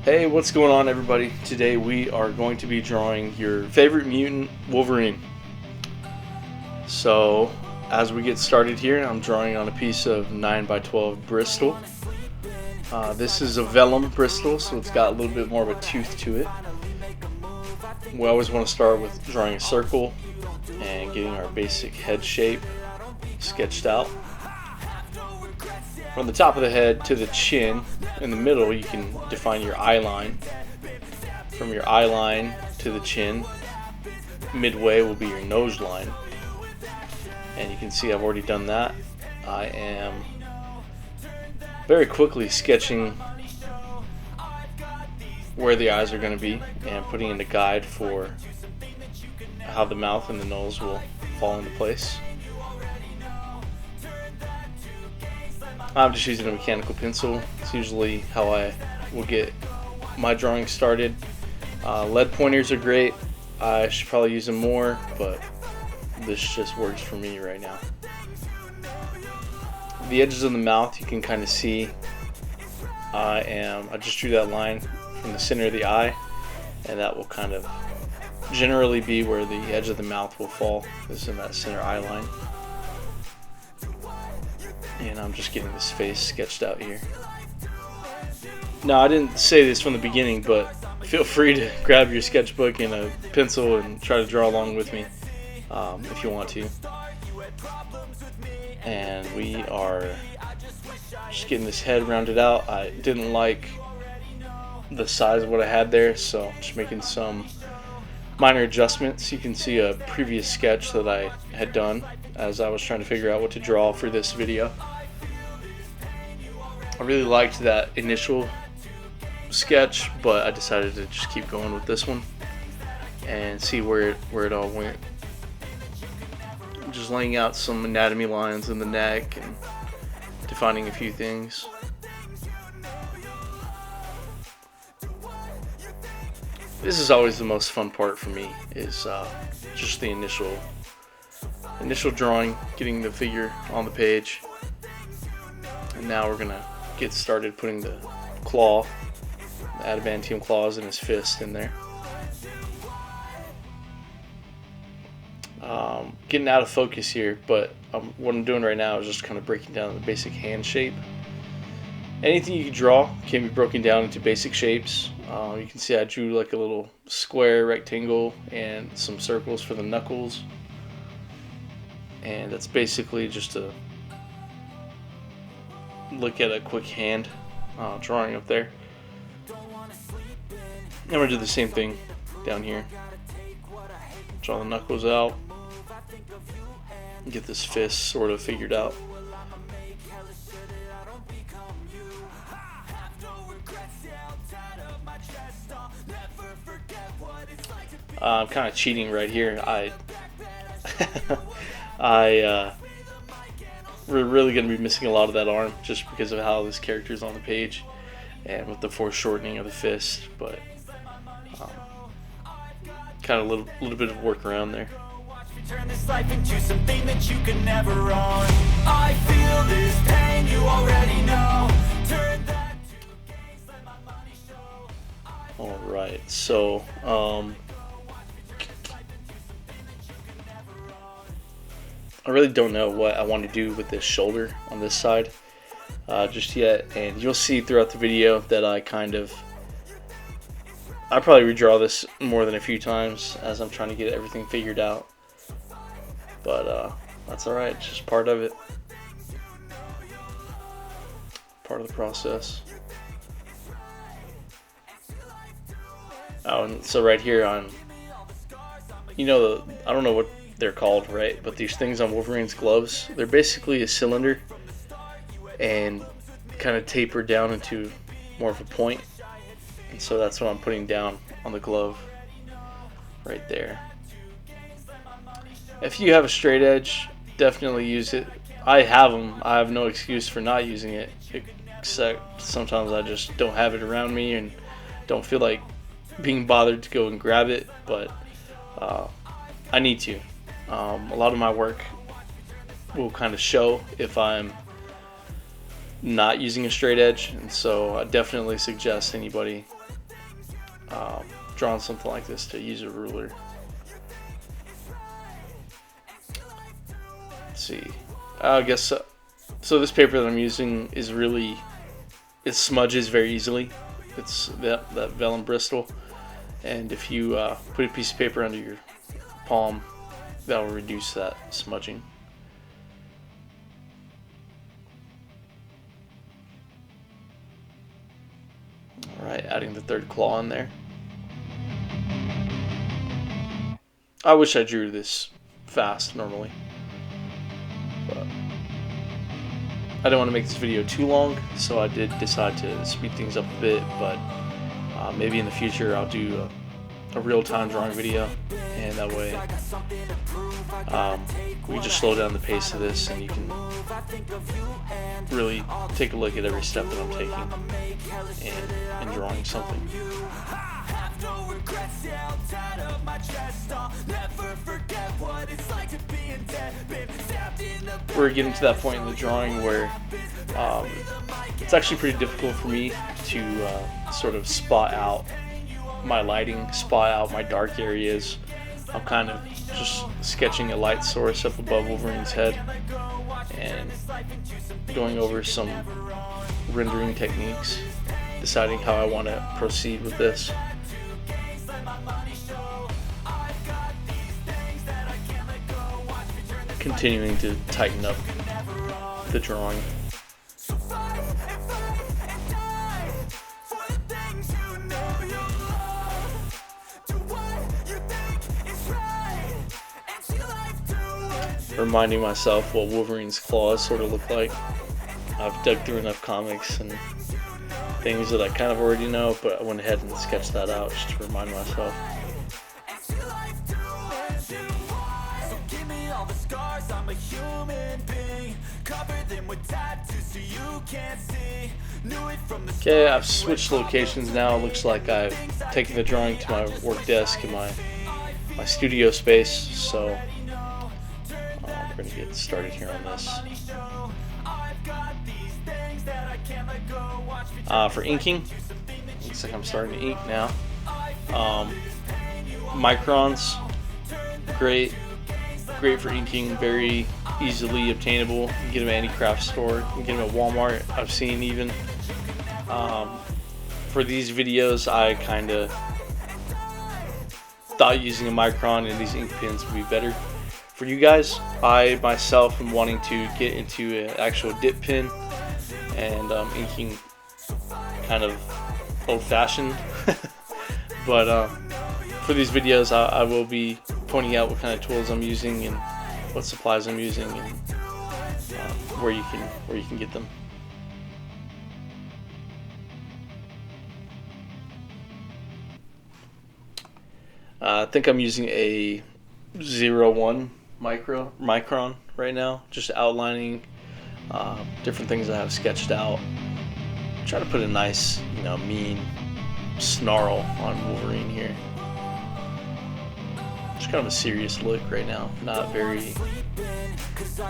Hey, what's going on, everybody? Today we are going to be drawing your favorite mutant, Wolverine. So, as we get started here, I'm drawing on a piece of 9x12 Bristol. This is a vellum Bristol, so it's got a little bit more of a tooth to it. We always want to start with drawing a circle and getting our basic head shape sketched out. From the top of the head to the chin, in the middle you can define your eye line. From your eye line to the chin, midway will be your nose line. And you can see I've already done that. I am very quickly sketching where the eyes are going to be and putting in the guide for how the mouth and the nose will fall into place. I'm just using a mechanical pencil. It's usually how I will get my drawing started. Lead pointers are great. I should probably use them more, but this just works for me right now. The edges of the mouth you can kind of see. I just drew that line from the center of the eye, and that will kind of generally be where the edge of the mouth will fall, is in that center eye line. And I'm just getting this face sketched out here. Now, I didn't say this from the beginning, but feel free to grab your sketchbook and a pencil and try to draw along with me if you want to. And we are just getting this head rounded out. I didn't like the size of what I had there, so I'm just making some minor adjustments. You can see a previous sketch that I had done as I was trying to figure out what to draw for this video. I really liked that initial sketch, but I decided to just keep going with this one and see where it all went. Just laying out some anatomy lines in the neck and defining a few things. This is always the most fun part for me, is just the initial drawing, getting the figure on the page. And now we're gonna get started putting the claw, the adamantium claws in his fist in there. Getting out of focus here, but what I'm doing right now is just kind of breaking down the basic hand shape. Anything you can draw can be broken down into basic shapes. You can see I drew like a little square, rectangle, and some circles for the knuckles. And that's basically just a look at a quick hand drawing up there. And we're gonna do the same thing down here. Draw the knuckles out. Get this fist sort of figured out. I'm kind of cheating right here. We're really going to be missing a lot of that arm just because of how this character is on the page and with the foreshortening of the fist, but kind of a little bit of work around there. Turn this life into something that you can never own. I feel this pain, you already know. Turn that to gains, let my money show. Alright, so I really don't know what I want to do with this shoulder on this side just yet, and you'll see throughout the video that I probably redraw this more than a few times as I'm trying to get everything figured out, but that's alright, it's just part of it, part of the process. Oh, and so right here on, I don't know what they're called, right? But these things on Wolverine's gloves, they're basically a cylinder and kind of taper down into more of a point. And so that's what I'm putting down on the glove right there. If you have a straight edge, definitely use it. I have them. I have no excuse for not using it, except sometimes I just don't have it around me and don't feel like being bothered to go and grab it, but I need to. A lot of my work will kind of show if I'm not using a straight edge, and so I definitely suggest anybody drawing something like this to use a ruler. Let's see, I guess so this paper that I'm using is really, it smudges very easily. It's that vellum Bristol, and if you put a piece of paper under your palm, that will reduce that smudging. Alright, adding the third claw in there. I wish I drew this fast normally, but I don't want to make this video too long, so I did decide to speed things up a bit, but maybe in the future I'll do a real-time drawing video, and that way we just slow down the pace of this and you can really take a look at every step that I'm taking and drawing something. We're getting to that point in the drawing where it's actually pretty difficult for me to sort of spot out my lighting, spot out my dark areas. I'm kind of just sketching a light source up above Wolverine's head and going over some rendering techniques, deciding how I want to proceed with this. Continuing to tighten up the drawing. Reminding myself what Wolverine's claws sort of look like. I've dug through enough comics and things that I kind of already know, but I went ahead and sketched that out just to remind myself. Okay, I've switched locations now. It looks like I've taken the drawing to my work desk in my studio space, so we're going to get started here on this. For inking, looks like I'm starting to ink now. Microns, great for inking, very easily obtainable. You can get them at any craft store, you can get them at Walmart, I've seen even. For these videos, I kind of thought using a micron and these ink pens would be better. For you guys, I myself am wanting to get into an actual dip pen and inking kind of old-fashioned. But for these videos, I will be pointing out what kind of tools I'm using and what supplies I'm using and where you can get them. I think I'm using a 01 micron right now, just outlining different things I have sketched out. Try to put a nice, mean snarl on Wolverine here. Just kind of a serious look right now, not very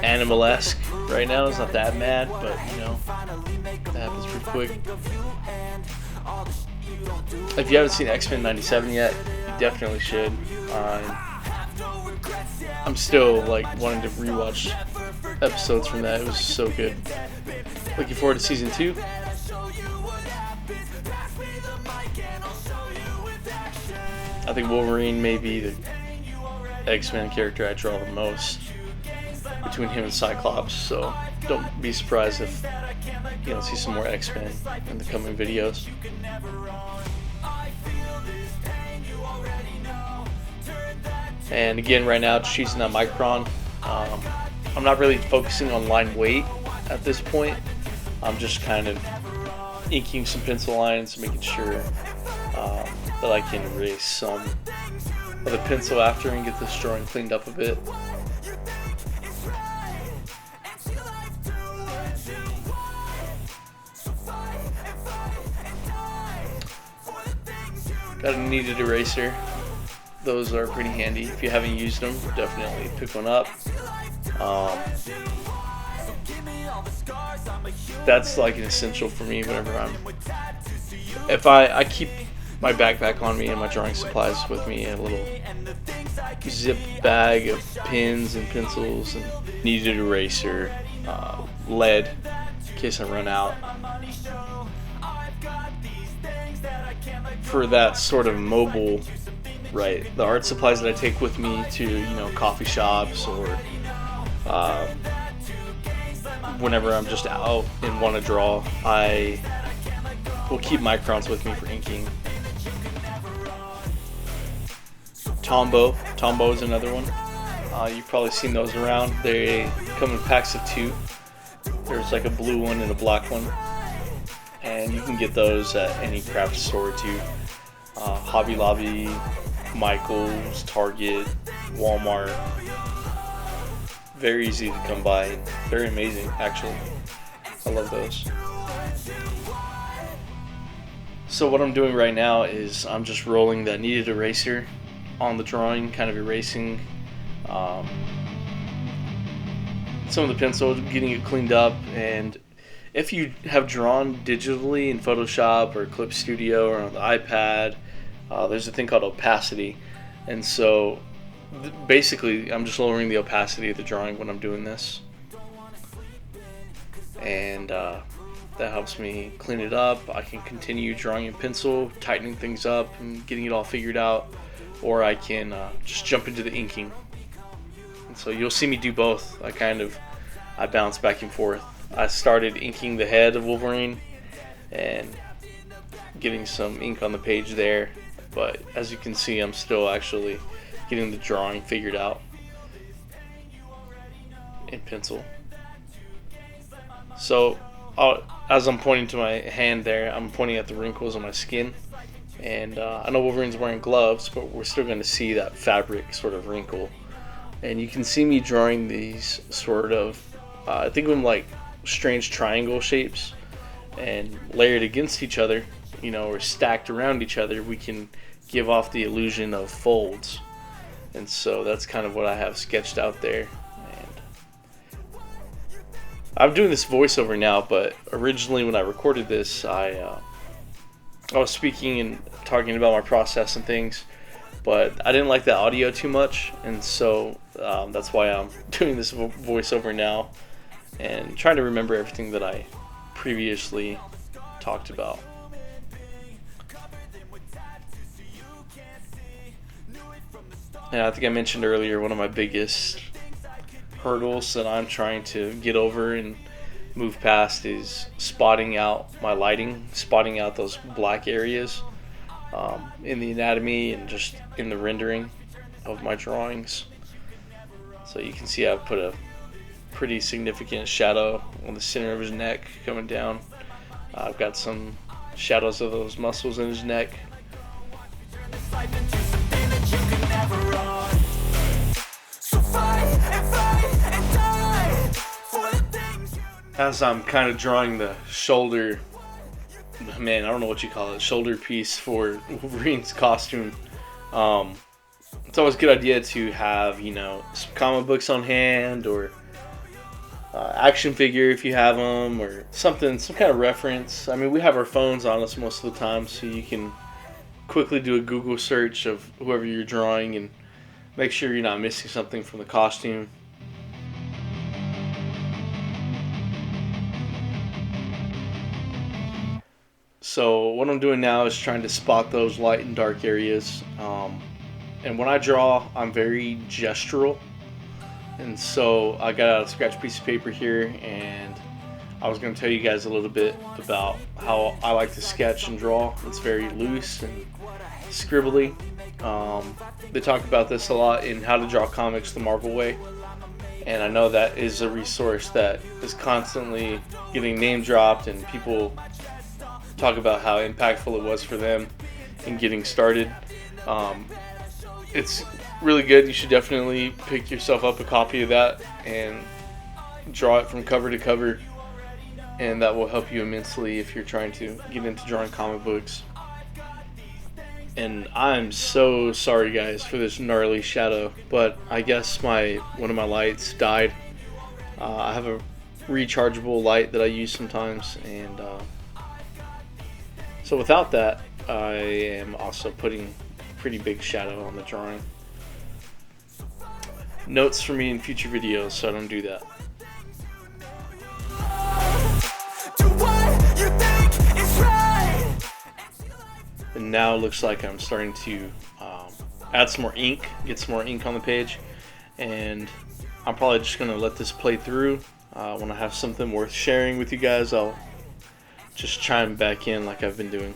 animal-esque right now. It's not that mad, but that happens pretty quick. If you haven't seen X-Men 97 yet, you definitely should. I'm still wanting to rewatch episodes from that. It was so good. Looking forward to season 2. I think Wolverine may be the X-Men character I draw the most between him and Cyclops, so don't be surprised if you don't see some more X-Men in the coming videos. And again, right now, just using that micron. I'm not really focusing on line weight at this point. I'm just kind of inking some pencil lines, making sure that I can erase some of the pencil after and get this drawing cleaned up a bit. Got a kneaded eraser. Those are pretty handy. If you haven't used them, definitely pick one up. that's like an essential for me whenever if I keep my backpack on me and my drawing supplies with me, and a little zip bag of pens and pencils and kneaded eraser, lead in case I run out. For that sort of mobile, right, the art supplies that I take with me to coffee shops, or whenever I'm just out and want to draw, I will keep microns with me for inking. Tombow is another one. You've probably seen those around. They come in packs of 2. There's like a blue one and a black one, and you can get those at any craft store too. Hobby Lobby, Michael's, Target, Walmart. Very easy to come by. Very amazing, actually. I love those. So what I'm doing right now is I'm just rolling that kneaded eraser on the drawing, kind of erasing some of the pencil, getting it cleaned up. And if you have drawn digitally in Photoshop or Clip Studio or on the iPad, there's a thing called opacity. And so basically I'm just lowering the opacity of the drawing when I'm doing this. And that helps me clean it up. I can continue drawing in pencil, tightening things up and getting it all figured out. Or I can just jump into the inking. And so you'll see me do both. I bounce back and forth. I started inking the head of Wolverine and getting some ink on the page there. But as you can see, I'm still actually getting the drawing figured out in pencil. So as I'm pointing to my hand there, I'm pointing at the wrinkles on my skin. And I know Wolverine's wearing gloves, but we're still going to see that fabric sort of wrinkle. And you can see me drawing these sort of, I think of them like strange triangle shapes, and layered against each other, or stacked around each other, we can give off the illusion of folds. And so that's kind of what I have sketched out there. And I'm doing this voiceover now, but originally when I recorded this, I was speaking and talking about my process and things, but I didn't like the audio too much, and so that's why I'm doing this voiceover now and trying to remember everything that I previously talked about. And I think I mentioned earlier, one of my biggest hurdles that I'm trying to get over and move past is spotting out my lighting, spotting out those black areas in the anatomy and just in the rendering of my drawings. So you can see I've put a pretty significant shadow on the center of his neck coming down. I've got some shadows of those muscles in his neck. As I'm kind of drawing the shoulder, I don't know what you call it, shoulder piece for Wolverine's costume, it's always a good idea to have, some comic books on hand, or action figure if you have them, or something, some kind of reference. I mean, we have our phones on us most of the time, so you can quickly do a Google search of whoever you're drawing and make sure you're not missing something from the costume. So what I'm doing now is trying to spot those light and dark areas. And when I draw, I'm very gestural. And so I got out a scratch piece of paper here, and I was going to tell you guys a little bit about how I like to sketch and draw. It's very loose and scribbly. They talk about this a lot in How to Draw Comics the Marvel Way. And I know that is a resource that is constantly getting name dropped, and people talk about how impactful it was for them in getting started. It's really good. You should definitely pick yourself up a copy of that and draw it from cover to cover, and that will help you immensely if you're trying to get into drawing comic books. And I'm so sorry guys for this gnarly shadow, but I guess one of my lights died. I have a rechargeable light that I use sometimes, and so without that, I am also putting pretty big shadow on the drawing. Notes for me in future videos, so I don't do that. And now it looks like I'm starting to add some more ink, get some more ink on the page, and I'm probably just going to let this play through. When I have something worth sharing with you guys, I'll just chime back in like I've been doing.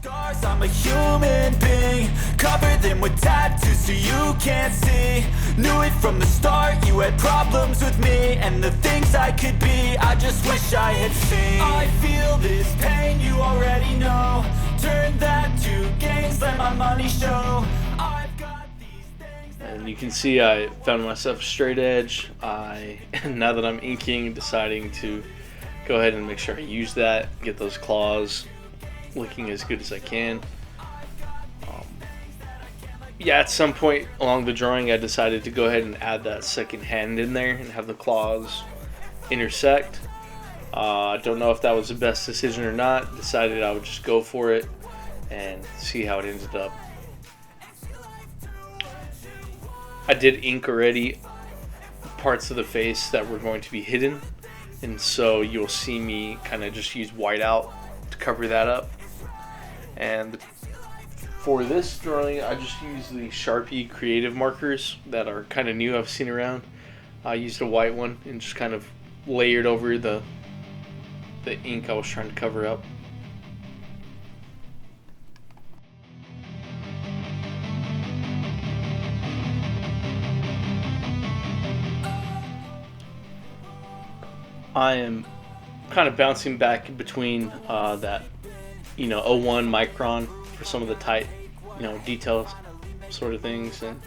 I'm a human being, cover them with tattoos so you can't see. Knew it from the start, you had problems with me and the things I could be, I just wish I had seen. I feel this pain, you already know. Turn that to gains, let my money show. I've got these things. And you can see I found myself a straight edge. Now that I'm inking, deciding to go ahead and make sure I use that, get those claws looking as good as I can. Yeah, at some point along the drawing I decided to go ahead and add that second hand in there and have the claws intersect. I don't know if that was the best decision or not. Decided I would just go for it and see how it ended up. I did ink already parts of the face that were going to be hidden, and so you'll see me kind of just use whiteout to cover that up. And for this drawing, I just used the Sharpie creative markers that are kind of new, I've seen around. I used a white one and just kind of layered over the ink I was trying to cover up. I am kind of bouncing back between that, 0.1 micron for some of the tight, details sort of things, and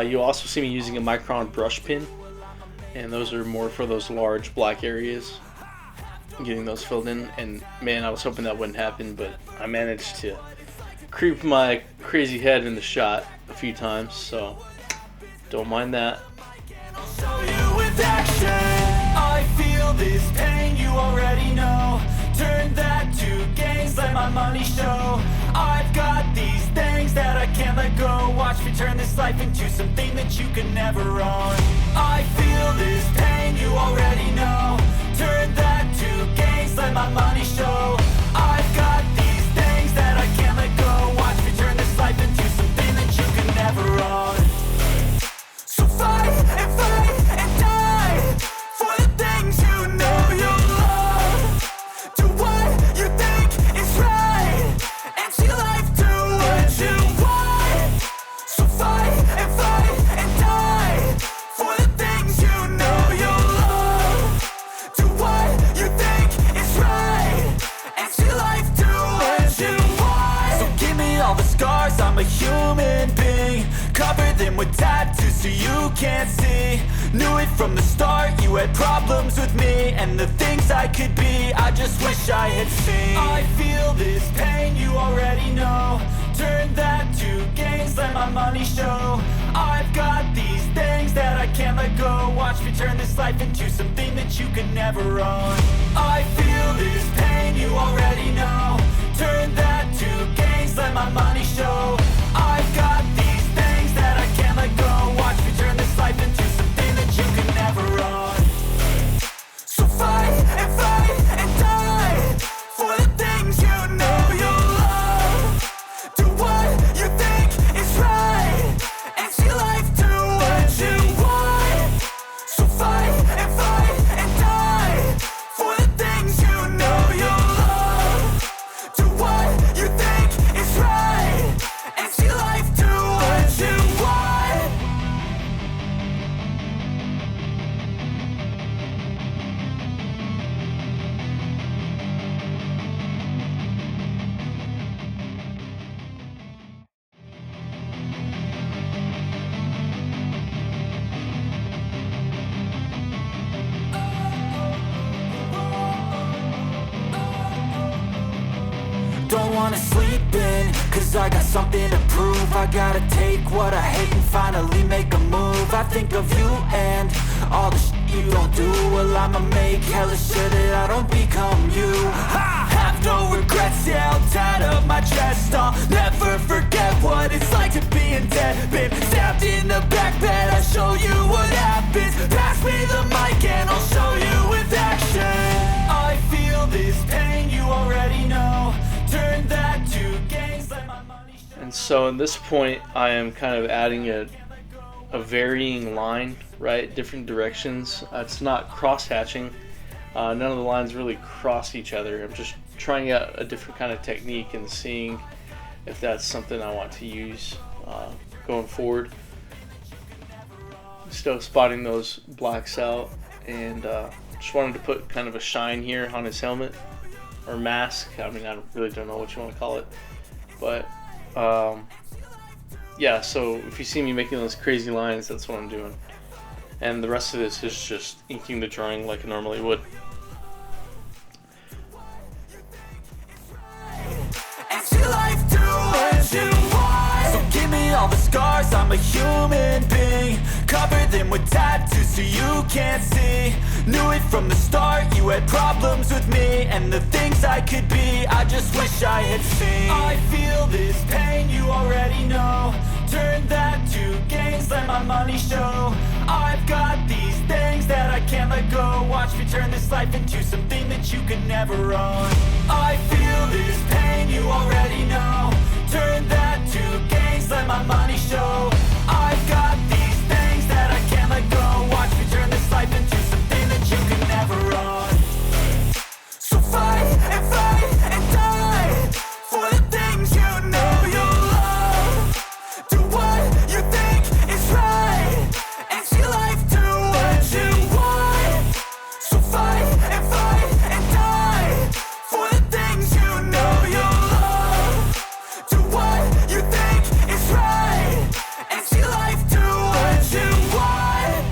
you'll also see me using a micron brush pen, and those are more for those large black areas, getting those filled in. And man, I was hoping that wouldn't happen, but I managed to creep my crazy head in the shot a few times, so don't mind that. I'll show you with action. I feel this pain, you already know. Turn that to gains, let my money show. I've got these things that I can't let go. Watch me turn this life into something that you can never own. I feel this pain, you already know. Turn that to gains, let my money show. I've got these things that I can't let go. Watch me turn this life into something that you can never own. So fight and die for the things you know you love. Do what you think is right and see life do what you want. So fight and die for the things you know you love. Do what you think is right and see life do what you want. So give me all the scars, I'm a human being. Cover them with tattoos so you can't see. Knew it from the start, you had problems with me and the things I could be, I just wish I had seen. I feel this pain, you already know. Turn that to gains, let my money show. I've got these things that I can't let go. Watch me turn this life into something that you can never own. I feel this pain, you already know. Turn that to gains, let my money show. I've got these things that I can't let go. Watch me turn this life into something that you can never own. So fight and die for the things you know you love. Do what you think is right and see life do what you want. So fight and die for the things you know you love. Do what you think is right and see life do what you want. Don't wanna sleep in, cause I got something to prove. I gotta take what I hate and finally make a move. I think of you and all the shit you don't do, well I'ma make hella sure that I don't become you. I have no regrets, yeah, I'll tie up my chest. I'll never forget what it's like to be in debt. Been stabbed in the back bed, I show you what happens. Pass me the mic and I'll show you with action. I feel this pain, you already know. Turn that to gains, let my money show. And so at this point, I am kind of adding a varying line, right? Different directions. It's not cross-hatching. None of the lines really cross each other. I'm just trying out a different kind of technique and seeing if that's something I want to use going forward. Still spotting those blacks out, and just wanted to put kind of a shine here on his helmet or mask. I mean, I really don't know what you want to call it, but yeah, so if you see me making those crazy lines, that's what I'm doing. And the rest of this is just inking the drawing like I normally would. So give me all the scars, I'm a human being. Cover them with tattoos so you can't see. Knew it from the start, you had problems with me and the things I could be, I just wish I had seen. I feel this pain, you already know. Turn that to gains, let my money show. I've got these things that I can't let go. Watch me turn this life into something that you could never own. I feel this pain, you already know. Turn that to gains, let my money show. I've got these things that I can't let go. Watch me turn this life into something that you can never own. So fight and die for the things you know you love. Do what you think is right and see life do what you want. So fight and die for the things you know you love. Do what you think is right and see life do what you want.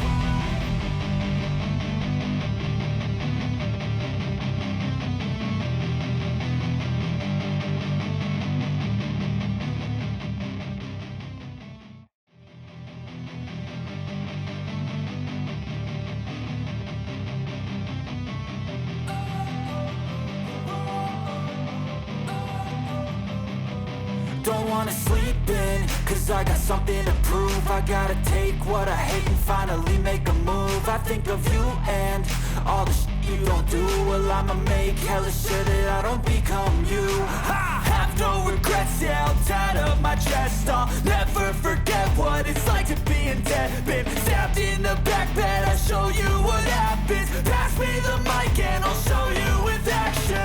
Don't wanna sleep in, cause I got something to prove. I gotta take what I hate and finally make a move. I think of you and all the shit you don't do, well I'ma make hella sure that I don't become you. I have no regrets, yeah, I'll tie up my chest. I'll never forget what it's like to be in debt. Been stabbed in the back bed, I show you what happens. Pass me the mic and I'll show you with action.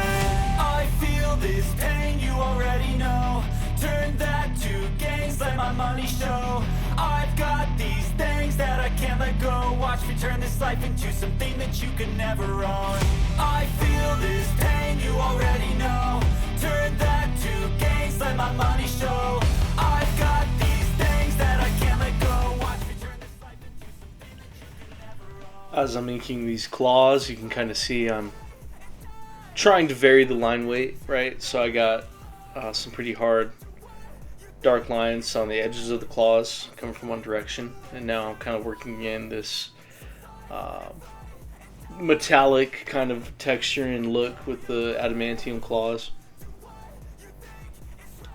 I feel this pain, you already know. Turn that to gains, let my money show. I've got these things that I can't let go. Watch me turn this life into something that you can never own. I feel this pain, you already know. Turn that to gains, let my money show. I've got these things that I can't let go. Watch me turn this life into something that you can never own. As I'm inking these claws, you can kind of see I'm trying to vary the line weight, right? So I got some pretty hard dark lines on the edges of the claws coming from one direction, and now I'm kind of working in this metallic kind of texture and look with the adamantium claws.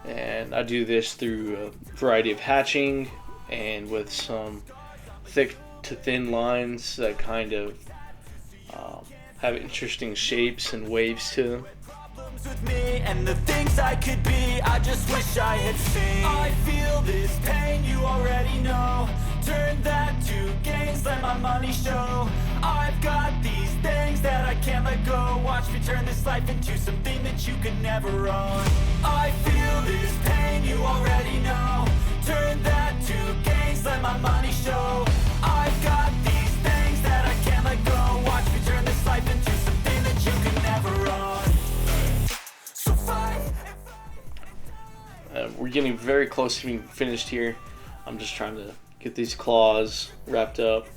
And I do this through a variety of hatching and with some thick to thin lines that kind of have interesting shapes and waves to them. With me and the things I could be, I just wish I had seen. I feel this pain, you already know. Turn that to gains, let my money show. I've got these things that I can't let go. Watch me turn this life into something that you can never own. I feel this pain, you already know. Turn that to gains, let my money show. I've got these things that I can't let go. Watch me turn this life into something that you can never own. We're getting very close to being finished here. I'm just trying to get these claws wrapped up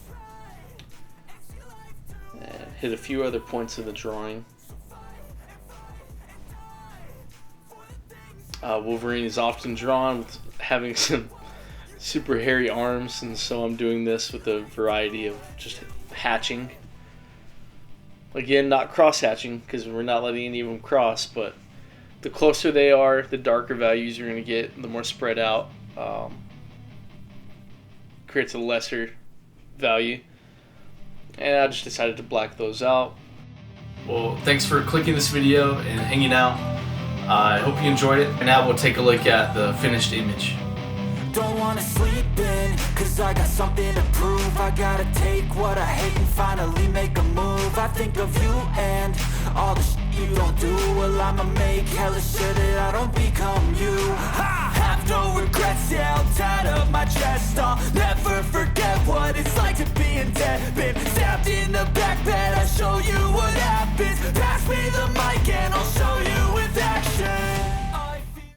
and hit a few other points of the drawing. Wolverine is often drawn with having some super hairy arms, and so I'm doing this with a variety of just hatching. Again, not cross hatching because we're not letting any of them cross, but the closer they are, the darker values you're going to get, the more spread out. Creates a lesser value. And I just decided to black those out. Well, thanks for clicking this video and hanging out. I hope you enjoyed it. And now we'll take a look at the finished image. Don't wanna sleep in, cause I got something to prove. I gotta take what I hate and finally make a move. I think of you and all the shit you don't do. Well, I'ma make hella sure that I don't become you. I have no regrets, yeah, I'll tie up my chest. I'll never forget what it's like to be in debt. Been stabbed in the back bed, I'll show you what happens. Pass me the mic and I'll show